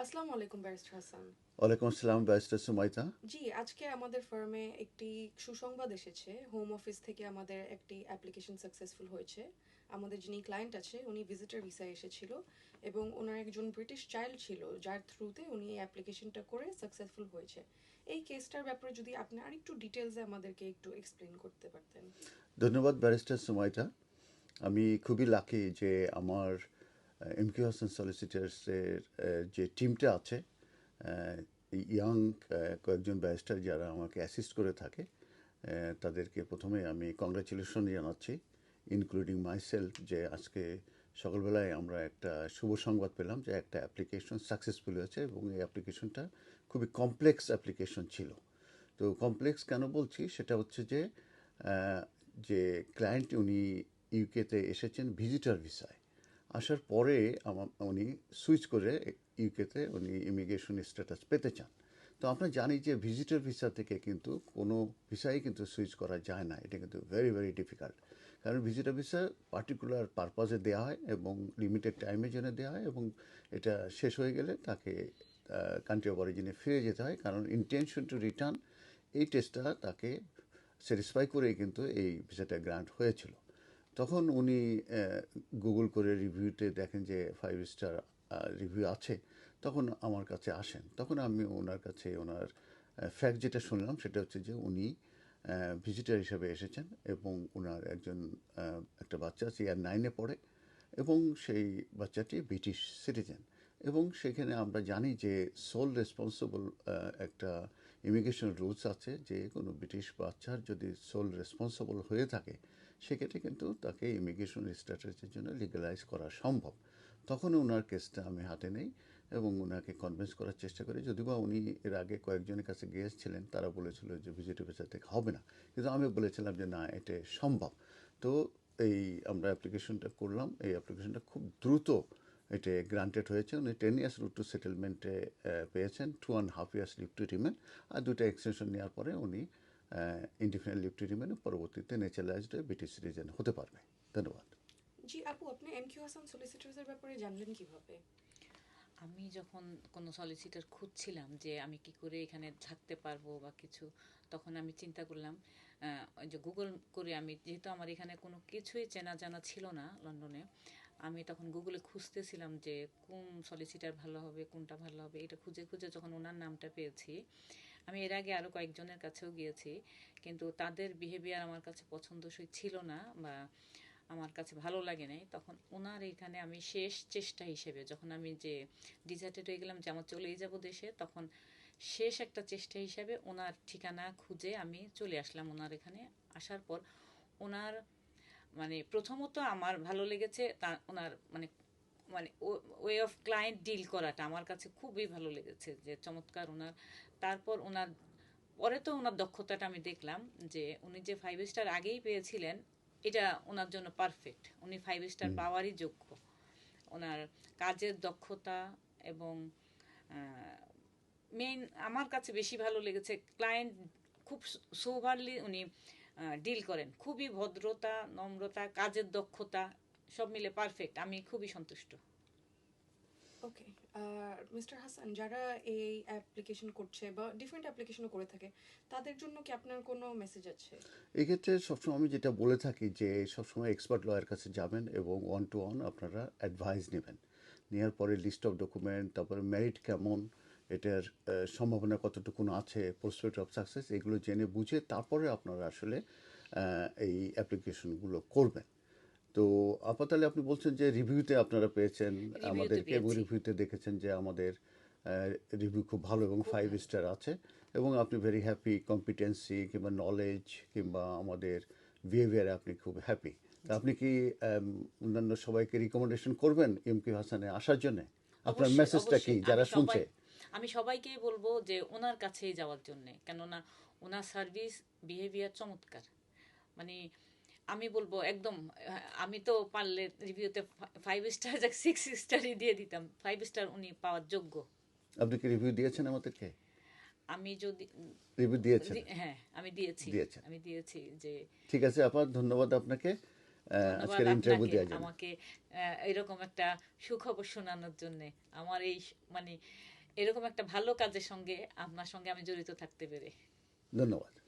আসসালামু আলাইকুম ব্যারিস্টার হাসান। ওয়ালাইকুম আসসালাম ব্যারিস্টার সুমাইতা। জি, আজকে আমাদের ফার্মে একটি সুসংবাদ এসেছে। হোম অফিস থেকে আমাদের একটি অ্যাপ্লিকেশন সাকসেসফুল হয়েছে। আমাদের যিনি ক্লায়েন্ট আছে উনি ভিজিটর ভিসায় এসেছিল এবং ওনার একজন ব্রিটিশ চাইল্ড ছিল যার থ্রুতে উনি এই অ্যাপ্লিকেশনটা করে সাকসেসফুল হয়েছে। এই কেসটার ব্যাপারে যদি আপনি আরেকটু ডিটেলসে আমাদেরকে একটু এক্সপ্লেন করতে পারতেন। ধন্যবাদ ব্যারিস্টার সুমাইতা। আমি খুবই লাকি যে আমার এমকিউ হাসান সলিসিটার্সের যে টিমটা আছে, ইয়াং কয়েকজন ব্যারিস্টার যারা আমাকে অ্যাসিস্ট করে থাকে, তাদেরকে প্রথমে আমি কংগ্রাচুলেশন জানাচ্ছি, ইনক্লুডিং মাইসেলফ, যে আজকে সকালবেলায় আমরা একটা শুভ সংবাদ পেলাম যে একটা অ্যাপ্লিকেশন সাকসেসফুল হয়েছে এবং এই অ্যাপ্লিকেশনটা খুবই কমপ্লেক্স অ্যাপ্লিকেশন ছিল। তো কমপ্লেক্স কেন বলছি সেটা হচ্ছে যে আহ, যে ক্লায়েন্ট উনি ইউকেতে এসেছেন ভিজিটর ভিসায়, আসার পরে উনি সুইচ করে ইউকেতে উনি ইমিগ্রেশন স্ট্যাটাস পেতে চান। তো আমরা জানি যে ভিজিটর ভিসা থেকে কিন্তু কোনো ভিসাই কিন্তু সুইচ করা যায় না, এটা কিন্তু ভেরি ভেরি ডিফিকাল্ট। কারণ ভিজিটর ভিসা পার্টিকুলার পারপাজে দেওয়া হয় এবং লিমিটেড টাইমের জন্য দেওয়া হয়, এবং এটা শেষ হয়ে গেলে তাকে কান্ট্রি অফ অরিজিনে ফিরে যেতে হয়, কারণ ইন্টেনশন টু রিটার্ন এই টেস্টটা তাকে স্যাটিসফাই করেই কিন্তু এই ভিসাটা গ্রান্ট হয়েছিল। তখন উনি গুগল করে রিভিউতে দেখেন যে 5 স্টার রিভিউ আছে, তখন আমার কাছে আসেন। তখন আমি ওনার কাছে ওনার ফ্যাক্ট যেটা শুনলাম সেটা হচ্ছে যে উনি ভিজিটার হিসাবে এসেছেন এবং ওনার একজন একটা বাচ্চা আছে, ইয়ার 9-এ পড়ে, এবং সেই বাচ্চাটি ব্রিটিশ সিটিজেন। এবং সেখানে আমরা জানি যে সোল রেসপন্সিবল একটা ইমিগ্রেশন রুলস আছে, যে কোনো ব্রিটিশ বাচ্চার যদি সোল রেসপন্সিবল হয়ে থাকে সেক্ষেত্রে কিন্তু তাকে ইমিগ্রেশন স্ট্যাটাসের জন্য লিগালাইজ করা সম্ভব। তখন ওনার কেসটা আমি হাতে নেই এবং ওনাকে কনভিন্স করার চেষ্টা করি, যদিও বা উনি এর আগে কয়েকজনের কাছে গিয়েছিলেন, তারা বলেছিল যে ভিজিটিভ ভিসা থেকে হবে না, কিন্তু আমি বলেছিলাম যে না, এটা সম্ভব। তো এই আমরা অ্যাপ্লিকেশনটা করলাম, এই অ্যাপ্লিকেশনটা খুব দ্রুত এটা গ্রান্টেড হয়েছে। উনি 10 ইয়ার্স রুট টু সেটেলমেন্টে পেয়েছেন, 2.5 ইয়ার্স লিভ টু রিমেন, আর দুটো এক্সটেনশন নেওয়ার পরে উনি ইনডিফিনিট লিভ টু রিমেনে পরবর্তীতে ন্যাচারালাইজড ব্রিটিশ সিটিজেন হতে পারবে। ধন্যবাদ। জি আপু, আপনি এমকিউ হাসান সলিসিটরসের ব্যাপারে জানলেন কিভাবে? আমি যখন কোনো সলিসিটার খুঁজছিলাম যে আমি কি করে এখানে থাকতে পারবো বা কিছু, তখন আমি চিন্তা করলাম ওই যে গুগল করে, আমি যেহেতু আমার এখানে কোনো কিছুই চেনা জানা ছিল না লন্ডনে, আমি তখন গুগলে খুঁজতেছিলাম যে কোন সলিসিটার ভালো হবে, কোনটা ভালো হবে, এটা খুঁজে খুঁজে যখন ওনার নামটা পেয়েছি। আমি এর আগে আরও কয়েকজনের কাছেও গিয়েছি, কিন্তু তাদের বিহেভিয়ার আমার কাছে পছন্দসই ছিল না বা আমার কাছে ভালো লাগে নাই। তখন ওনার এখানে আমি শেষ চেষ্টা হিসেবে, যখন আমি যে ডিসাইডেড হয়ে গেলাম যে আমার চলেই যাব দেশে, তখন শেষ একটা চেষ্টা হিসাবে ওনার ঠিকানা খুঁজে আমি চলে আসলাম ওনার এখানে। আসার পর ওনার মানে প্রথমত আমার ভালো লেগেছে তা ওনার মানে মানে ওয়ে অফ ক্লায়েন্ট ডিল করাটা আমার কাছে খুবই ভালো লেগেছে, যে চমৎকার ওনার। তারপর ওনার পরে তো ওনার দক্ষতাটা আমি দেখলাম যে উনি যে 5 স্টার আগেই পেয়েছিলেন, এটা ওনার জন্য পারফেক্ট, উনি 5 স্টার পাওয়ারই যোগ্য। ওনার কাজের দক্ষতা এবং মেইন আমার কাছে বেশি ভালো লেগেছে ক্লায়েন্ট খুব সোভারলি উনি ডিল করেন, খুবই ভদ্রতা, নম্রতা, কাজের দক্ষতা সব মিলে পারফেক্ট, আমি খুবই সন্তুষ্ট। ওকে। আর মিস্টার হাসান, যারা এই অ্যাপ্লিকেশন করছে বা ডিফারেন্ট অ্যাপ্লিকেশনও করে থাকে, তাদের জন্য কি আপনার কোনো মেসেজ আছে? এক্ষেত্রে সবসময় আমি যেটা বলে থাকি যে সবসময় এক্সপার্ট লয়ার কাছে যাবেন এবং ওয়ান টু ওয়ান আপনারা অ্যাডভাইস নেবেন। নেওয়ার পরে লিস্ট অফ ডকুমেন্ট, তারপরে মেরিট কেমন, এটার সম্ভাবনা কতটুকুন আছে, প্রসপেক্ট অফ সাকসেস, এগুলো জেনে বুঝে তারপরে আপনারা আসলে এই অ্যাপ্লিকেশনগুলো করবেন। তো আপাতত আপনি বলছেন যে রিভিউতে আপনারা পেয়েছেন রিভিউতে আমাদেরকে, এবং পেয়েছি। রিভিউতে দেখেছেন যে আমাদের রিভিউ খুব ভালো এবং খুব ফাইভ ভালো। স্টার আছে, এবং আপনি ভেরি হ্যাপি, কম্পিটেন্সি কিংবা নলেজ কিংবা আমাদের বিহেভিয়ারে আপনি খুব হ্যাপি। তা জি, আপনি কি অন্যান্য সবাইকে রিকমেন্ডেশন করবেন এমকিউ হাসানে আসার জন্য? আপনার অবশ্যই মেসেজটা কি অবশ্যই যারা শুনছে? আমি সবাইকেই বলবো যে ওনার কাছেই যাওয়ার জন্যে, কেননা ওনার সার্ভিস বিহেভিয়ার চমৎকার। মানে আমি বলবো একদম আমি তো পারলে রিভিউতে 5 স্টার যাক 6 স্টারই দিয়ে দিতাম, 5 স্টার উনি পাওয়ার যোগ্য। আপনি কি রিভিউ দিয়েছেন আমাদেরকে? আমি যদি রিভিউ দিয়েছেন? হ্যাঁ আমি দিয়েছি। দিয়েছেন। আমি দিয়েছি যে ঠিক আছে আপা, ধন্যবাদ আপনাকে। ধন্যবাদ আজকের ইন্টারভিউ আপনাকে দেওয়ার জন্য। আমাকে এরকম একটা সুখবর শোনানোর জন্য। আমার এই মানে এরকম একটা ভালো কাজের সঙ্গে আপনার সঙ্গে আমি জড়িত থাকতে পেরে। ধন্যবাদ।